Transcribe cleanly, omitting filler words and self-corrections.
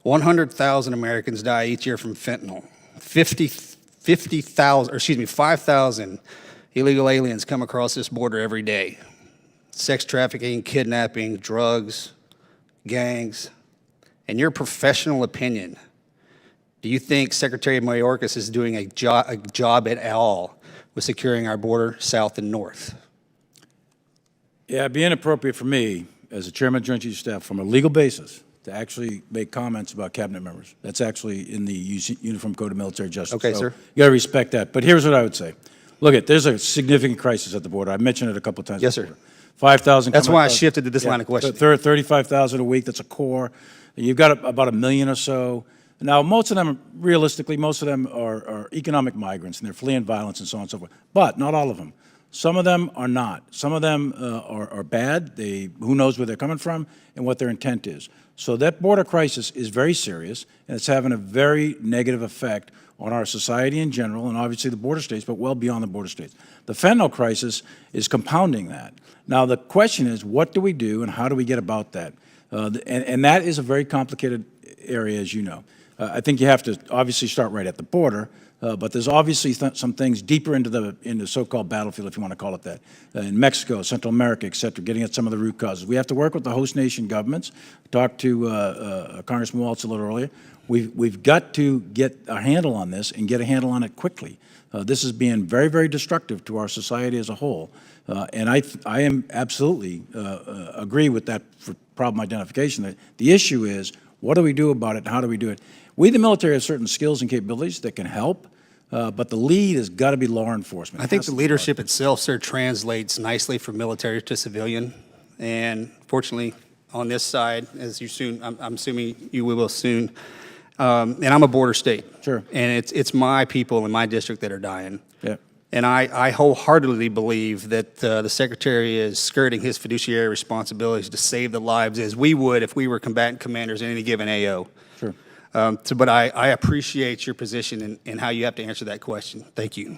100,000 Americans die each year from fentanyl. 5,000 illegal aliens come across this border every day. Sex trafficking, kidnapping, drugs, gangs. In your professional opinion, do you think Secretary Mayorkas is doing a job at all with securing our border south and north? Yeah, it'd be inappropriate for me, as a chairman of Joint Chiefs of Staff, from a legal basis, to actually make comments about cabinet members. That's actually in the Uniform Code of Military Justice. Okay, so sir. You got to respect that. But here's what I would say. Look, there's a significant crisis at the border. I mentioned it a couple of times. Yes, before. sir. 5,000. That's why I shifted to this line of questioning. 35,000 a week. That's a core. You've got about 1 million or so. Now, most of them, realistically, most of them are economic migrants, and they're fleeing violence and so on and so forth. But not all of them. Some of them are not. Some of them are bad. Who knows where they're coming from and what their intent is. So that border crisis is very serious, and it's having a very negative effect on our society in general, and obviously the border states, but well beyond the border states. The fentanyl crisis is compounding that. Now, the question is, what do we do, and how do we get about that? And that is a very complicated area, as you know. I think you have to obviously start right at the border, but there's obviously some things deeper into the so-called battlefield, if you want to call it that, in Mexico, Central America, et cetera, getting at some of the root causes. We have to work with the host nation governments. Talked to Congressman Waltz a little earlier. We've got to get a handle on this and get a handle on it quickly. This is being very, very destructive to our society as a whole. And I am absolutely agree with that for problem identification. The issue is, what do we do about it and how do we do it? We, the military, have certain skills and capabilities that can help, but the lead has got to be law enforcement. I think the leadership itself, sir, translates nicely from military to civilian. And fortunately, on this side, as you soon, I'm assuming you will soon, and I'm a border state. Sure. And it's my people in my district that are dying. Yeah. And I wholeheartedly believe that the Secretary is skirting his fiduciary responsibilities to save the lives as we would if we were combatant commanders in any given AO. Sure. But I appreciate your position and how you have to answer that question. Thank you.